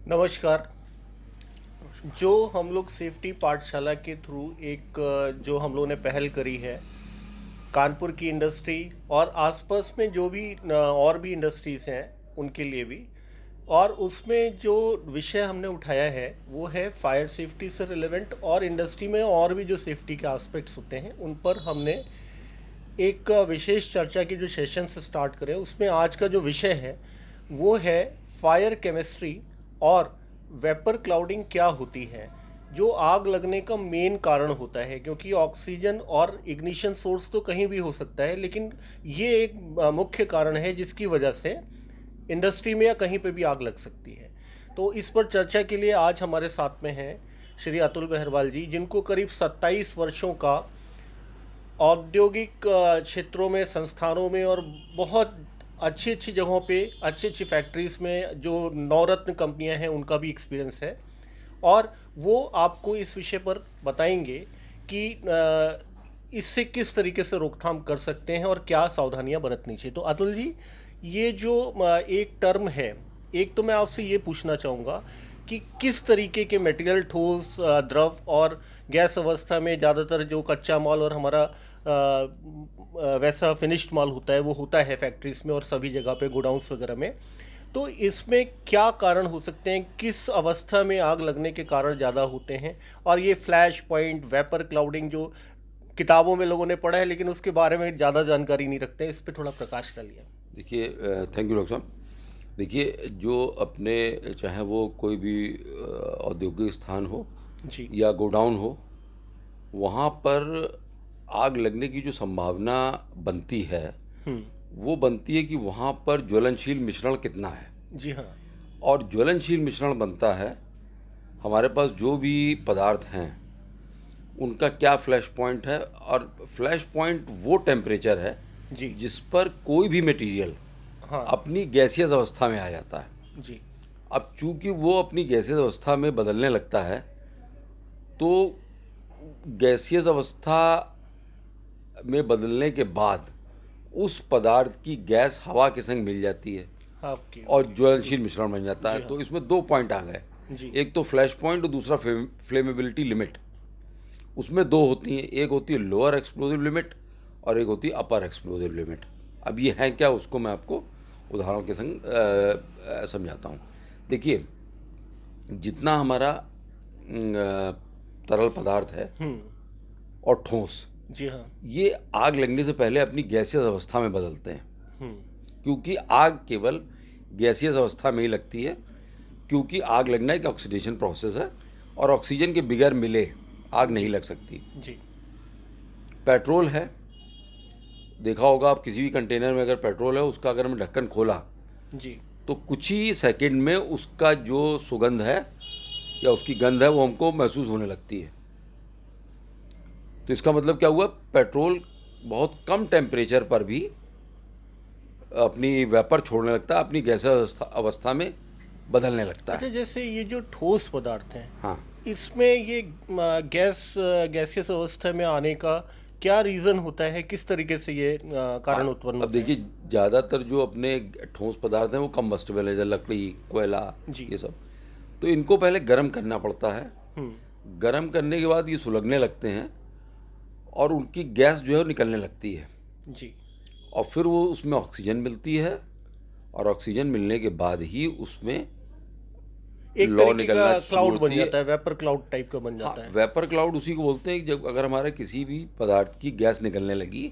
नमस्कार। जो हम लोग सेफ्टी पाठशाला के थ्रू एक जो हम लोगों ने पहल करी है कानपुर की इंडस्ट्री और आसपास में जो भी और भी इंडस्ट्रीज़ हैं उनके लिए भी, और उसमें जो विषय हमने उठाया है वो है फायर सेफ्टी से रिलेवेंट, और इंडस्ट्री में और भी जो सेफ्टी के एस्पेक्ट्स होते हैं उन पर हमने एक विशेष चर्चा की जो सेशन से स्टार्ट करें। उसमें आज का जो विषय है वो है फायर केमिस्ट्री और वेपर क्लाउडिंग क्या होती है, जो आग लगने का मेन कारण होता है। क्योंकि ऑक्सीजन और इग्निशन सोर्स तो कहीं भी हो सकता है, लेकिन ये एक मुख्य कारण है जिसकी वजह से इंडस्ट्री में या कहीं पे भी आग लग सकती है। तो इस पर चर्चा के लिए आज हमारे साथ में हैं श्री अतुल बहरवाल जी, जिनको करीब 27 वर्षों का औद्योगिक क्षेत्रों में, संस्थानों में और बहुत अच्छी अच्छी जगहों पे, अच्छी अच्छी फैक्ट्रीज़ में जो नवरत्न कंपनियां हैं उनका भी एक्सपीरियंस है। और वो आपको इस विषय पर बताएंगे कि इससे किस तरीके से रोकथाम कर सकते हैं और क्या सावधानियां बरतनी चाहिए। तो अतुल जी, ये जो एक टर्म है, एक तो मैं आपसे ये पूछना चाहूँगा कि किस तरीके के मटेरियल, ठोस, द्रव और गैस अवस्था में ज़्यादातर जो कच्चा माल और हमारा वैसा फिनिश्ड माल होता है वो होता है फैक्ट्रीज में और सभी जगह पे, गोडाउंस वगैरह में। तो इसमें क्या कारण हो सकते हैं, किस अवस्था में आग लगने के कारण ज़्यादा होते हैं, और ये फ्लैश पॉइंट, वेपर क्लाउडिंग जो किताबों में लोगों ने पढ़ा है लेकिन उसके बारे में ज़्यादा जानकारी नहीं रखते हैं, इस पर थोड़ा प्रकाश डालिए। देखिए, थैंक यू डॉक्टर साहब। देखिए, जो अपने चाहे वो कोई भी औद्योगिक स्थान हो जी। या गोडाउन हो, वहाँ पर आग लगने की जो संभावना बनती है हम्म। वो बनती है कि वहाँ पर ज्वलनशील मिश्रण कितना है। जी हाँ। और ज्वलनशील मिश्रण बनता है, हमारे पास जो भी पदार्थ हैं उनका क्या फ्लैश पॉइंट है। और फ्लैश पॉइंट वो टेम्परेचर है जी। जिस पर कोई भी मटेरियल हाँ। अपनी गैसियस अवस्था में आ जाता है। जी। अब चूंकि वो अपनी गैसियस अवस्था में बदलने लगता है, तो गैसियस अवस्था में बदलने के बाद उस पदार्थ की गैस हवा के संग मिल जाती है आपकी और ओके। जी। ज्वलनशील मिश्रण बन जाता जी है। हाँ। तो इसमें दो पॉइंट आ गए, जी। एक तो फ्लैश पॉइंट और दूसरा फ्लेमेबिलिटी लिमिट। उसमें दो होती हैं, एक होती है लोअर एक्सप्लोजिव लिमिट और एक होती है अपर एक्सप्लोजिव लिमिट। अब ये है क्या, उसको मैं आपको उदाहरण के संग समझाता हूँ। देखिए, जितना हमारा तरल पदार्थ है हम्म। और ठोस, जी हाँ। ये आग लगने से पहले अपनी गैसियस अवस्था में बदलते हैं। हम्म। क्योंकि आग केवल गैसियस अवस्था में ही लगती है, क्योंकि आग लगना एक ऑक्सीडेशन प्रोसेस है और ऑक्सीजन के बगैर मिले आग नहीं जी। लग सकती। जी। पेट्रोल है, देखा होगा आप, किसी भी कंटेनर में अगर पेट्रोल है, उसका अगर हमने ढक्कन खोला जी। तो कुछ ही सेकंड में उसका जो सुगंध है या उसकी गंध है वो हमको महसूस होने लगती है। तो इसका मतलब क्या हुआ, पेट्रोल बहुत कम टेम्परेचर पर भी अपनी वेपर छोड़ने लगता है, अपनी गैस अवस्था में बदलने लगता अच्छा, है। जैसे ये जो ठोस पदार्थ हैं, हाँ। इसमें ये गैसियस अवस्था में आने का क्या रीज़न होता है, किस तरीके से ये कारण उत्पन्न अब होते हैं? देखिए, ज़्यादातर जो अपने ठोस पदार्थ हैं वो कम्बस्टिबल है, जैसे लकड़ी, कोयला, जी। ये सब। तो इनको पहले गर्म करना पड़ता है। हम्म। गर्म करने के बाद ये सुलगने लगते हैं और उनकी गैस जो है वो निकलने लगती है। जी। और फिर वो उसमें ऑक्सीजन मिलती है और ऑक्सीजन मिलने के बाद ही उसमें एक लौ तरीके का निकलना शुरू क्लाउड बन होती है। जाता है, वेपर क्लाउड टाइप का बन हाँ, जाता है। वेपर क्लाउड उसी को बोलते हैं कि जब अगर हमारे किसी भी पदार्थ की गैस निकलने लगी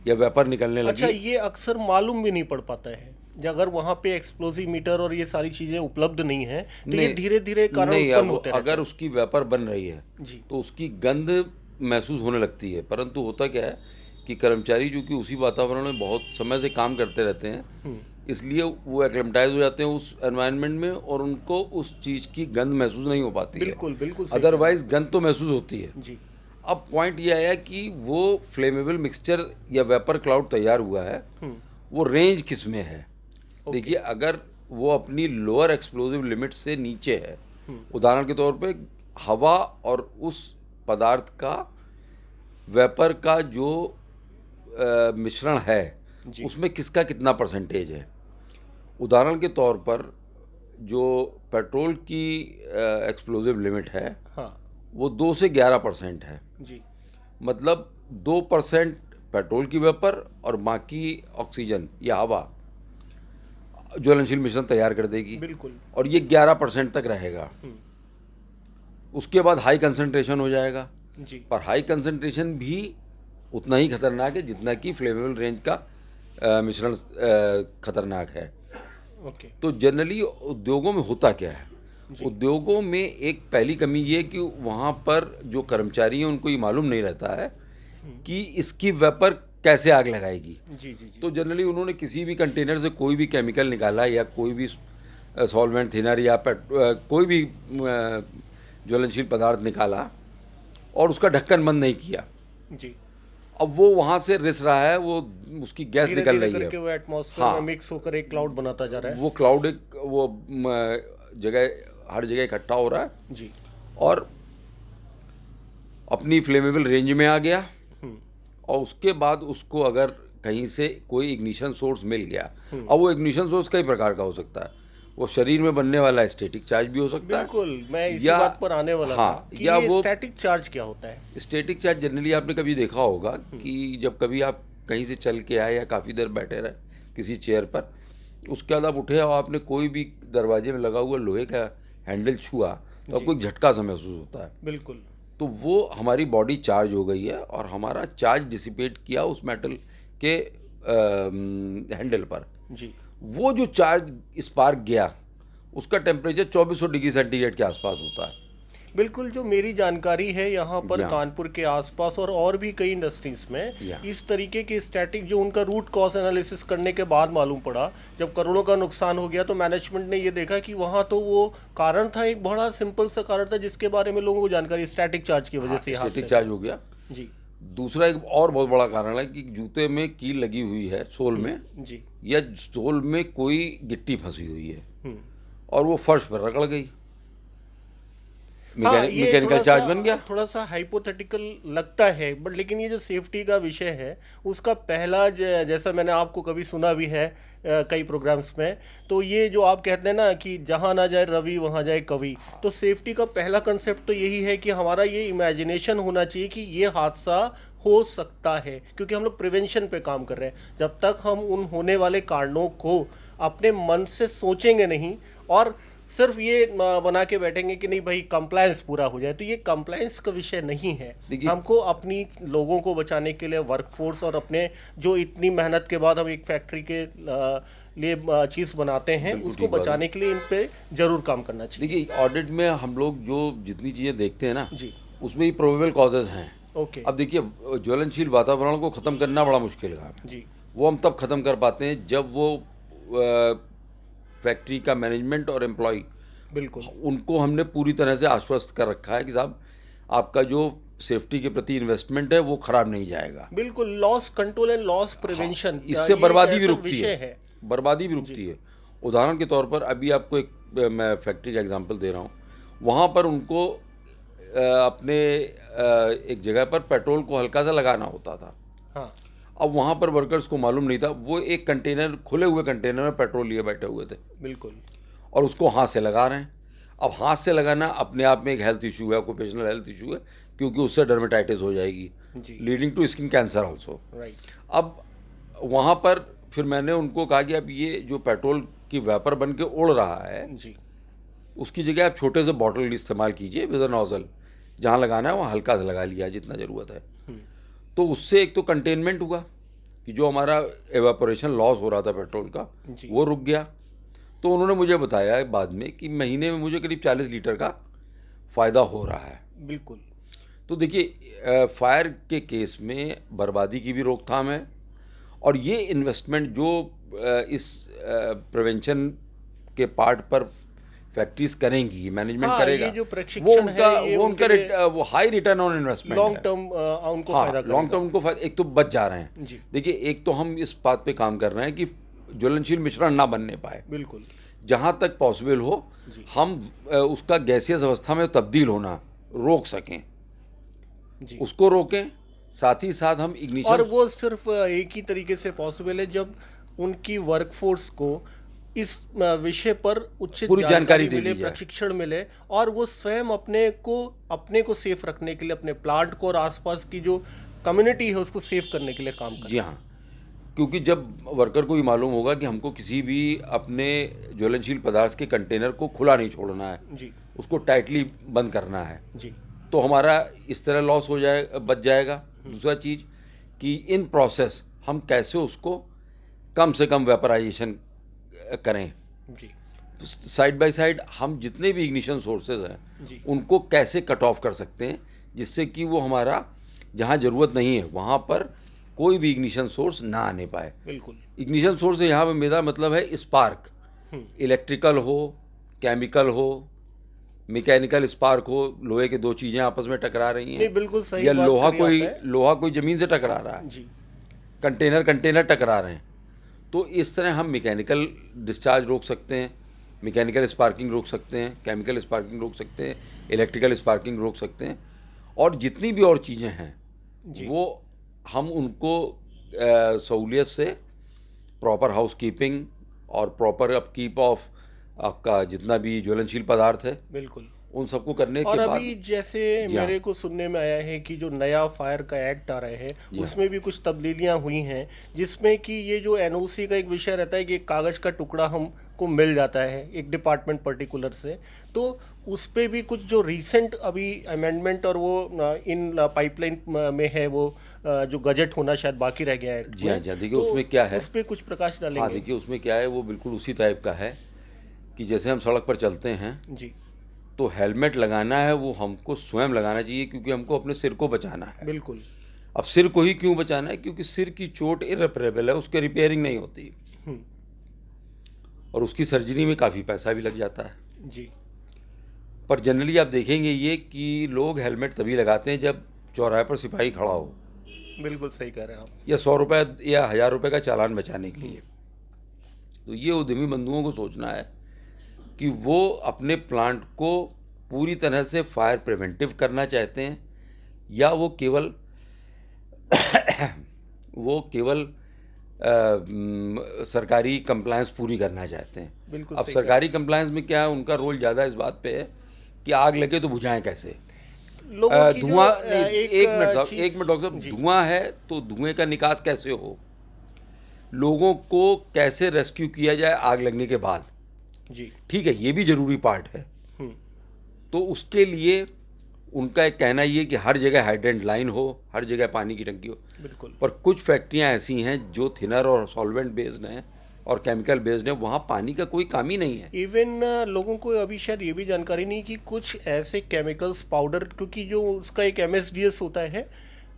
या वेपर निकलने अच्छा, लगी। ये अक्सर मालूम भी नहीं पड़ पाता है अगर वहाँ पे एक्सप्लोजिव मीटर और ये सारी चीज़ें उपलब्ध नहीं है, तो ये नहीं, धीरे धीरे कारण नहीं, उत्पन्न अब होते रहते अगर हैं। उसकी वेपर बन रही है जी। तो उसकी गंध महसूस होने लगती है। परंतु होता क्या है कि कर्मचारी जो कि उसी वातावरण में बहुत समय से काम करते रहते हैं, हम्म। इसलिए वो एक्लेमेटाइज हो जाते हैं उस एनवायरनमेंट में और उनको उस चीज़ की गंध महसूस नहीं हो पाती है। बिल्कुल बिल्कुल सही कह रहे हैं अदरवाइज आप। गंध तो महसूस होती है। जी। अब पॉइंट ये आया कि वो फ्लेमेबल मिक्सचर या वेपर क्लाउड तैयार हुआ है, हम्म। वो रेंज किस में है। ओके। देखिए, अगर वो अपनी लोअर एक्सप्लोजिव लिमिट से नीचे है, हम्म। उदाहरण के तौर पे हवा और उस पदार्थ का वेपर का जो मिश्रण है जी। उसमें किसका कितना परसेंटेज है। उदाहरण के तौर पर जो पेट्रोल की एक्सप्लोजिव लिमिट है हाँ वो 2 से 11% है। जी। मतलब 2% पेट्रोल की वेपर और बाकी ऑक्सीजन या हवा ज्वलनशील मिश्रण तैयार कर देगी, बिल्कुल। और ये 11% तक रहेगा। उसके बाद हाई कंसंट्रेशन हो जाएगा, जी। पर हाई कंसंट्रेशन भी उतना ही खतरनाक है जितना कि फ्लेमेबल रेंज का मिश्रण खतरनाक है। ओके। तो जनरली उद्योगों में होता क्या है, जी। उद्योगों में एक पहली कमी ये है कि वहाँ पर जो कर्मचारी हैं उनको ये मालूम नहीं रहता है कि इसकी वेपर कैसे आग लगाएगी। जी जी जी। तो जनरली उन्होंने किसी भी कंटेनर से कोई भी केमिकल निकाला या कोई भी सॉल्वेंट थिनर या कोई भी ज्वलनशील पदार्थ निकाला और उसका ढक्कन बंद नहीं किया। जी। अब वो वहाँ से रिस रहा है, वो उसकी गैस धीरे निकल धीरे रही करके है। वो एटमॉस्फेयर में हाँ, मिक्स होकर एक क्लाउड बनाता जा रहा है। वो क्लाउड एक वो जगह हर जगह इकट्ठा हो रहा है जी। और अपनी फ्लेमेबल रेंज में आ गया। और उसके बाद उसको अगर कहीं से कोई इग्निशन सोर्स मिल गया, अब वो इग्निशन सोर्स कई प्रकार का हो सकता है। वो शरीर में बनने वाला स्टैटिक चार्ज भी हो सकता है, बिल्कुल, मैं इसी या बात पर आने वाला हाँ, था कि या ये वो स्टैटिक चार्ज क्या होता है। स्टैटिक चार्ज जनरली आपने कभी देखा होगा कि जब कभी आप कहीं से चल के आए या काफ़ी देर बैठे रहे किसी चेयर पर, उसके बाद आप उठे और आपने कोई भी दरवाजे में लगा हुआ लोहे का हैंडल छुआ तो आपको एक झटका सा महसूस होता है। बिल्कुल। तो वो हमारी बॉडी चार्ज हो गई है और हमारा चार्ज डिसिपेट किया उस मेटल के हैंडल पर। जी। वो जो चार्ज स्पार्क गया उसका टेम्परेचर 2400 डिग्री सेंटीग्रेड के आसपास होता है। बिल्कुल, जो मेरी जानकारी है यहाँ पर या। कानपुर के आसपास और भी कई इंडस्ट्रीज में या। इस तरीके के स्टैटिक, जो उनका रूट कॉज एनालिसिस करने के बाद मालूम पड़ा, जब करोड़ों का नुकसान हो गया तो मैनेजमेंट ने ये देखा कि वहाँ तो वो कारण था, एक बड़ा सिंपल सा कारण था जिसके बारे में लोगों को जानकारी स्टैटिक चार्ज की वजह से यहाँ स्टैटिक चार्ज हो गया। जी। दूसरा एक और बहुत बड़ा कारण है कि जूते में कील लगी हुई है सोल में, जी। या सोल में कोई गिट्टी फंसी हुई है हम्म। और वो फर्श पर रगड़ गई, हाँ, ये मैकेनिकल चार्ज बन गया। थोड़ा सा हाइपोथेटिकल लगता है, बट लेकिन ये जो सेफ्टी का विषय है उसका पहला जैसा मैंने आपको कभी सुना भी है कई प्रोग्राम्स में, तो ये जो आप कहते हैं ना कि जहाँ ना जाए रवि वहाँ जाए कवि, तो सेफ्टी का पहला कंसेप्ट तो यही है कि हमारा ये इमेजिनेशन होना चाहिए कि ये हादसा हो सकता है, क्योंकि हम लोग प्रिवेंशन पे काम कर रहे हैं। जब तक हम उन होने वाले कारणों को अपने मन से सोचेंगे नहीं और सिर्फ ये बना के बैठेंगे कि नहीं भाई कंप्लायंस पूरा हो जाए, तो ये कंप्लायंस का विषय नहीं है। हमको अपनी लोगों को बचाने के लिए वर्कफोर्स और अपने जो इतनी मेहनत के बाद हम एक फैक्ट्री के लिए चीज़ बनाते हैं उसको बचाने के लिए इन पे जरूर काम करना चाहिए। देखिए, ऑडिट में हम लोग जो जितनी चीज़ें देखते हैं ना जी। उसमें ही प्रोबेबल कॉजेज हैं। ओके। अब देखिए, ज्वलनशील वातावरण को ख़त्म करना बड़ा मुश्किल काम है। जी। वो हम तब ख़त्म कर पाते हैं जब वो फैक्ट्री का मैनेजमेंट और एम्प्लॉय, बिल्कुल, उनको हमने पूरी तरह से आश्वस्त कर रखा है कि साहब आपका जो सेफ्टी के प्रति इन्वेस्टमेंट है वो खराब नहीं जाएगा। बिल्कुल। Loss control and loss prevention, इससे बर्बादी भी रुकती है, बर्बादी भी रुकती है। उदाहरण के तौर पर अभी आपको एक मैं फैक्ट्री का एग्जांपल दे रहा हूँ। वहाँ पर उनको अपने एक जगह पर पेट्रोल को हल्का सा लगाना होता था। हाँ। अब वहाँ पर वर्कर्स को मालूम नहीं था, वो एक कंटेनर, खुले हुए कंटेनर में पेट्रोल लिए बैठे हुए थे। बिल्कुल। और उसको हाथ से लगा रहे हैं। अब हाथ से लगाना अपने आप में एक हेल्थ इशू है, ऑक्यूपेशनल हेल्थ इशू है, क्योंकि उससे डर्मेटाइटिस हो जाएगी, leading to skin cancer also. Right. अब वहाँ पर फिर मैंने उनको कहा कि अब ये जो पेट्रोल की वेपर बन के उड़ रहा है जी। उसकी जगह आप छोटे से बॉटल इस्तेमाल कीजिए विद अ नोजल, जहाँ लगाना है वहाँ हल्का सा लगा लिया जितना ज़रूरत है। तो उससे एक तो कंटेनमेंट हुआ कि जो हमारा एवापोरेशन लॉस हो रहा था पेट्रोल का वो रुक गया। तो उन्होंने मुझे बताया बाद में कि महीने में मुझे करीब 40 लीटर का फ़ायदा हो रहा है। बिल्कुल। तो देखिए, फायर के केस में बर्बादी की भी रोकथाम है, और ये इन्वेस्टमेंट जो इस प्रिवेंशन के पार्ट पर फैक्ट्रीज करेंगी, मैनेजमेंट करेगा, ये जो वो प्रशिक्षण उनका है, ये वो उनका उनके वो high return on investment long है। टर्म उनको हाँ, फायदा लॉन्ग टर्म उनको एक तो बच जा रहे हैं। जी। देखिए, एक तो हम इस बात पे काम कर रहे हैं कि ज्वलनशील मिश्रण ना बनने पाए। बिल्कुल। जहाँ तक पॉसिबल हो हम उसका गैसियस अवस्था में तब्दील होना रोक सकें, जी। उसको रोकें। साथ ही साथ हम इग्निशन, और वो सिर्फ एक ही तरीके से पॉसिबल है जब उनकी वर्कफोर्स को इस विषय पर उचित पूरी जानकारी दे मिले, दी जाए। प्रशिक्षण मिले, और वो स्वयं अपने को सेफ रखने के लिए, अपने प्लांट को और आसपास की जो कम्युनिटी है उसको सेफ करने के लिए काम करें। जी हाँ, क्योंकि जब वर्कर को ये मालूम होगा कि हमको किसी भी अपने ज्वलनशील पदार्थ के कंटेनर को खुला नहीं छोड़ना है, जी उसको टाइटली बंद करना है, जी तो हमारा इस तरह लॉस हो जाए, बच जाएगा। दूसरा चीज़ कि इन प्रोसेस हम कैसे उसको कम से कम वेपराइजेशन करें। जी साइड बाय साइड हम जितने भी इग्निशन सोर्सेज हैं जी उनको कैसे कट ऑफ कर सकते हैं, जिससे कि वो हमारा जहाँ ज़रूरत नहीं है वहाँ पर कोई भी इग्निशन सोर्स ना आने पाए। बिल्कुल। इग्निशन सोर्स से यहाँ पे मेरा मतलब है स्पार्क, इलेक्ट्रिकल हो, केमिकल हो, मैकेनिकल स्पार्क हो, लोहे के दो चीज़ें आपस में टकरा रही नहीं, हैं, बिल्कुल सही या बात करी आपने। लोहा कोई ज़मीन से टकरा रहा है, जी कंटेनर टकरा रहे हैं, तो इस तरह हम मैकेनिकल डिस्चार्ज रोक सकते हैं, मैकेनिकल स्पार्किंग रोक सकते हैं, केमिकल स्पार्किंग रोक सकते हैं, इलेक्ट्रिकल स्पार्किंग रोक सकते हैं, और जितनी भी और चीज़ें हैं वो हम उनको सहूलियत से प्रॉपर हाउस कीपिंग और प्रॉपर अपकीप ऑफ आपका जितना भी ज्वलनशील पदार्थ है बिल्कुल। उन सबको करने और के बाद। अभी जैसे जी हाँ। मेरे को सुनने में आया है कि जो नया फायर का एक्ट आ रहे हैं जी उसमें भी कुछ तब्दीलियां हुई हैं, जिसमें कि ये जो एनओसी का एक विषय रहता है कि एक कागज़ का टुकड़ा हमको मिल जाता है एक डिपार्टमेंट पर्टिकुलर से, तो उस पे भी कुछ जो रीसेंट अभी अमेंडमेंट और वो इन पाइपलाइन में है, वो जो गजट होना शायद बाकी रह गया है जी हाँ, जी हाँ, देखिए उसमें क्या है। उस पे कुछ प्रकाश हाँ, डालेंगे? देखिए उसमें क्या है, वो बिल्कुल उसी टाइप का है कि जैसे हम सड़क पर चलते हैं जी तो हेलमेट लगाना है वो हमको स्वयं लगाना चाहिए, क्योंकि हमको अपने सिर को बचाना है। बिल्कुल। अब सिर को ही क्यों बचाना है? क्योंकि सिर की चोट इरेपरेबल है, उसके रिपेयरिंग नहीं होती, और उसकी सर्जरी में काफ़ी पैसा भी लग जाता है। जी पर जनरली आप देखेंगे ये कि लोग हेलमेट तभी लगाते हैं जब चौराहे पर सिपाही खड़ा हो, बिल्कुल सही कह रहे हैं आप। या 100 रुपये या 1000 रुपये का चालान बचाने के लिए। तो ये उद्यमी बंधुओं को सोचना है कि वो अपने प्लांट को पूरी तरह से फायर प्रिवेंटिव करना चाहते हैं, या वो केवल सरकारी कंप्लायंस पूरी करना चाहते हैं। बिल्कुल अब सही सरकारी कंप्लायंस में क्या है, उनका रोल ज़्यादा इस बात पे है कि आग लगे तो बुझाएं कैसे। लोगों की जो, धुआं एक एक मिनट चीज़- डॉक्टर साहब, जी। धुआं है तो धुएं का निकास कैसे हो, लोगों को कैसे रेस्क्यू किया जाए आग लगने के बाद, जी ठीक है, ये भी ज़रूरी पार्ट है। हम्म, तो उसके लिए उनका एक कहना ये कि हर जगह हाइड्रेंट लाइन हो, हर जगह पानी की टंकी हो। बिल्कुल। पर कुछ फैक्ट्रियां ऐसी हैं जो थिनर और सॉल्वेंट बेस्ड हैं और केमिकल बेस्ड हैं, वहाँ पानी का कोई काम ही नहीं है। इवन लोगों को अभी शायद ये भी जानकारी नहीं कि कुछ ऐसे केमिकल्स पाउडर, क्योंकि जो उसका एक एमएसडीएस होता है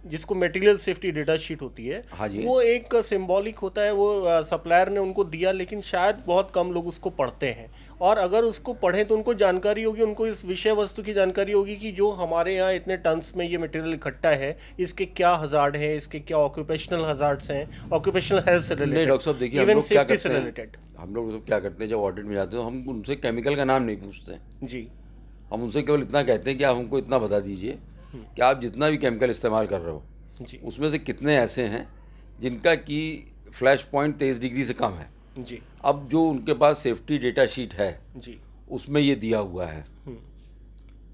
जिसको मटेरियल सेफ्टी डेटा शीट होती है, हाँ जी। वो एक सिंबॉलिक होता है, वो सप्लायर ने उनको दिया, लेकिन शायद बहुत कम लोग उसको पढ़ते हैं, और अगर उसको पढ़ें तो उनको जानकारी होगी, उनको इस विषय वस्तु की जानकारी होगी कि जो हमारे यहाँ इतने टन्स में ये मटेरियल इकट्ठा है, इसके क्या हजार्ड है, इसके क्या ऑक्यूपेशनल हजार्ड्स हैं, ऑक्यूपेशनल हेल्थ से नहीं रिलेटेड, डॉक्टर साहब, देखिए इवन सेफ्टी से रिलेटेड। हम लोग क्या करते हैं जब ऑडिट में जाते हैं तो हम उनसे केमिकल का नाम नहीं पूछते हैं। जी हम उनसे केवल इतना कहते हैं कि आप हमको इतना बता दीजिए कि आप जितना भी केमिकल इस्तेमाल कर रहे हो जी उसमें से कितने ऐसे हैं जिनका कि फ्लैश पॉइंट 23 डिग्री से कम है। जी अब जो उनके पास सेफ्टी डेटा शीट है जी उसमें ये दिया हुआ है,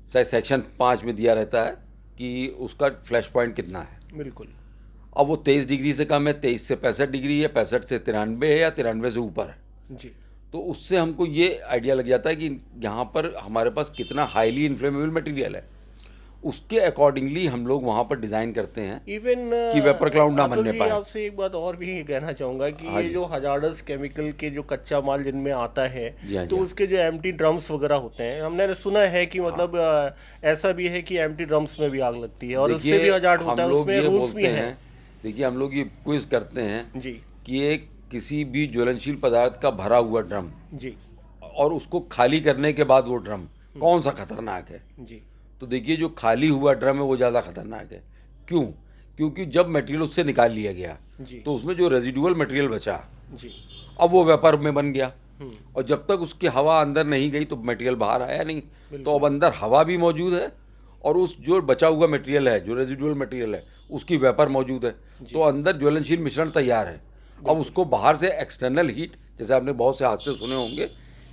शायद सेक्शन 5 में दिया रहता है कि उसका फ्लैश पॉइंट कितना है। बिल्कुल। अब वो 23 डिग्री से कम है, 23 से 65 डिग्री है, 65 से 93 है, या 93 से ऊपर है। जी तो उससे हमको ये आइडिया लग जाता है कि यहाँ पर हमारे पास कितना हाईली इन्फ्लेमेबल मटेरियल है, उसके अकॉर्डिंगली हम लोग वहाँ पर डिज़ाइन करते हैं इवन कि वेपर क्लाउड ना बनने पाए। आपसे एक बात और भी कहना चाहूँगा कि हाँ ये जी। जो हजार्डस केमिकल के जो कच्चा माल जिनमें आता है, जी हाँ, तो जी हाँ। उसके जो एम्प्टी ड्रम्स वगैरह होते हैं, हमने सुना है कि मतलब ऐसा भी है कि एम्प्टी ड्रम्स में भी आग लगती है और उससे देखिए, भी हजार्ड हम होता है, लोग उसमें ये रूल्स भी बोलते हैं। देखिए हम लोग ये क्विज करते हैं जी कि एक किसी भी ज्वलनशील पदार्थ का भरा हुआ ड्रम जी और उसको खाली करने के बाद वो ड्रम कौन सा खतरनाक है। जी तो देखिए जो खाली हुआ ड्रम है वो ज़्यादा खतरनाक है। क्यों? क्योंकि जब मटेरियल उससे निकाल लिया गया जी तो उसमें जो रेजिडुअल मटेरियल बचा जी अब वो वेपर में बन गया, और जब तक उसकी हवा अंदर नहीं गई तो मटेरियल बाहर आया नहीं। तो अब अंदर हवा भी मौजूद है और उस जो बचा हुआ मटेरियल है, जो रेजिडुअल मटेरियल है, उसकी वेपर मौजूद है, तो अंदर ज्वलनशील मिश्रण तैयार है। अब उसको बाहर से एक्सटर्नल हीट, जैसे आपने बहुत से हादसे सुने होंगे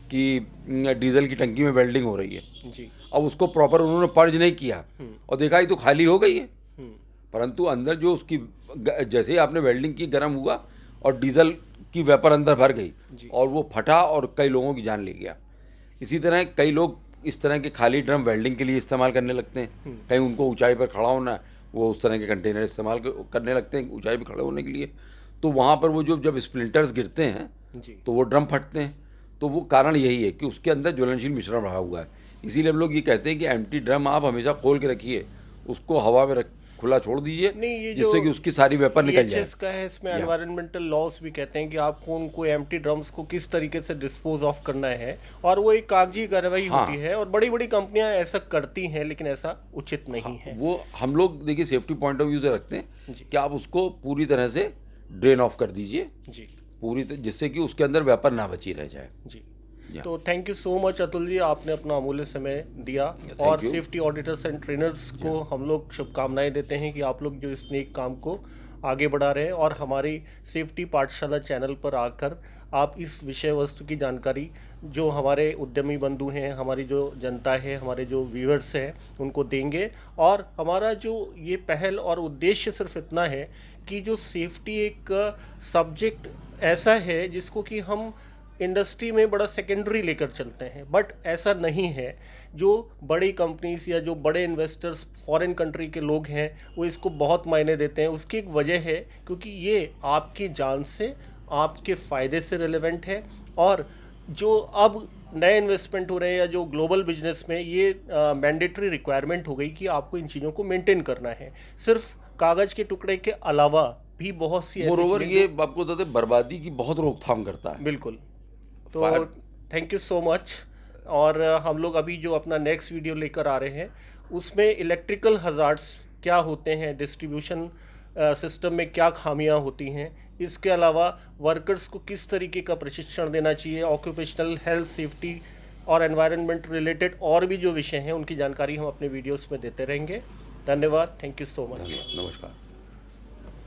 कि डीजल की टंकी में वेल्डिंग हो रही है, जी। अब उसको प्रॉपर उन्होंने पर्ज नहीं किया और देखा ही तो खाली हो गई है, हम्म, परंतु अंदर जो उसकी जैसे ही आपने वेल्डिंग की, गर्म हुआ और डीजल की वेपर अंदर भर गई जी। और वो फटा और कई लोगों की जान ले गया। इसी तरह कई लोग इस तरह के खाली ड्रम वेल्डिंग के लिए इस्तेमाल करने लगते हैं, कहीं उनको ऊंचाई पर खड़ा होना है, वो उस तरह के कंटेनर इस्तेमाल करने लगते हैं ऊंचाई पर खड़े होने के लिए। तो वहाँ पर वो जो जब स्प्लिंटर्स गिरते हैं जी। तो वो ड्रम फटते हैं। तो वो कारण यही है कि उसके अंदर ज्वलनशील मिश्रण रहा हुआ है। इसीलिए हम लोग ये कहते हैं कि एम्प्टी ड्रम आप हमेशा खोल के रखिए, उसको हवा में खुला छोड़ दीजिए, नहीं, ये जिससे कि उसकी सारी वेपर निकल जाए। EHS का है, इसमें एनवायरमेंटल लॉस भी कहते हैं कि आपको उनको एम्प्टी ड्रम्स को किस तरीके से डिस्पोज ऑफ करना है, और वो एक कागजी कार्रवाई होती है, और बड़ी बड़ी कंपनियां ऐसा करती हैं, लेकिन ऐसा उचित नहीं है। वो हम लोग देखिए सेफ्टी पॉइंट ऑफ व्यू से रखते हैं जी। कि आप उसको पूरी तरह से ड्रेन ऑफ कर दीजिए, जी। जिससे कि उसके अंदर वेपर ना बची रह जाए। जी। या। तो thank you so much Atul ji, आपने अपना अमूल्य समय दिया, और you. Safety auditors and trainers को हम लोग शुभकामनाएं देते हैं कि आप लोग जो इस नेक काम को आगे बढ़ा रहे हैं, और हमारी सेफ्टी पाठशाला चैनल पर आकर आप इस विषय वस्तु की जानकारी जो हमारे उद्यमी बंधु हैं, हमारी जो जनता है, हमारे जो व्यूअर्स हैं, उनको देंगे। और हमारा जो ये पहल और उद्देश्य सिर्फ इतना है कि जो सेफ्टी एक सब्जेक्ट ऐसा है जिसको कि हम इंडस्ट्री में बड़ा सेकेंडरी लेकर चलते हैं, बट ऐसा नहीं है। जो बड़ी कंपनीज या जो बड़े इन्वेस्टर्स फॉरेन कंट्री के लोग हैं, वो इसको बहुत मायने देते हैं। उसकी एक वजह है क्योंकि ये आपकी जान से, आपके फ़ायदे से रिलेवेंट है, और जो अब नए इन्वेस्टमेंट हो रहे हैं या जो ग्लोबल बिजनेस में ये मैंडेटरी रिक्वायरमेंट हो गई कि आपको इन चीज़ों को मेंटेन करना है। सिर्फ कागज़ के टुकड़े के अलावा भी बहुत सी ऐसी मोरोवर चीज़ें ये आपको बताते बर्बादी की बहुत रोकथाम करता है। बिल्कुल। तो थैंक यू सो मच। और हम लोग अभी जो अपना नेक्स्ट वीडियो लेकर आ रहे हैं, उसमें इलेक्ट्रिकल हजार्ड्स क्या होते हैं, डिस्ट्रीब्यूशन सिस्टम में क्या खामियां होती हैं, इसके अलावा वर्कर्स को किस तरीके का प्रशिक्षण देना चाहिए, ऑक्यूपेशनल हेल्थ, सेफ्टी और एनवायरनमेंट रिलेटेड और भी जो विषय हैं, उनकी जानकारी हम अपने वीडियोस में देते रहेंगे। धन्यवाद। Thank you so much. नमस्कार।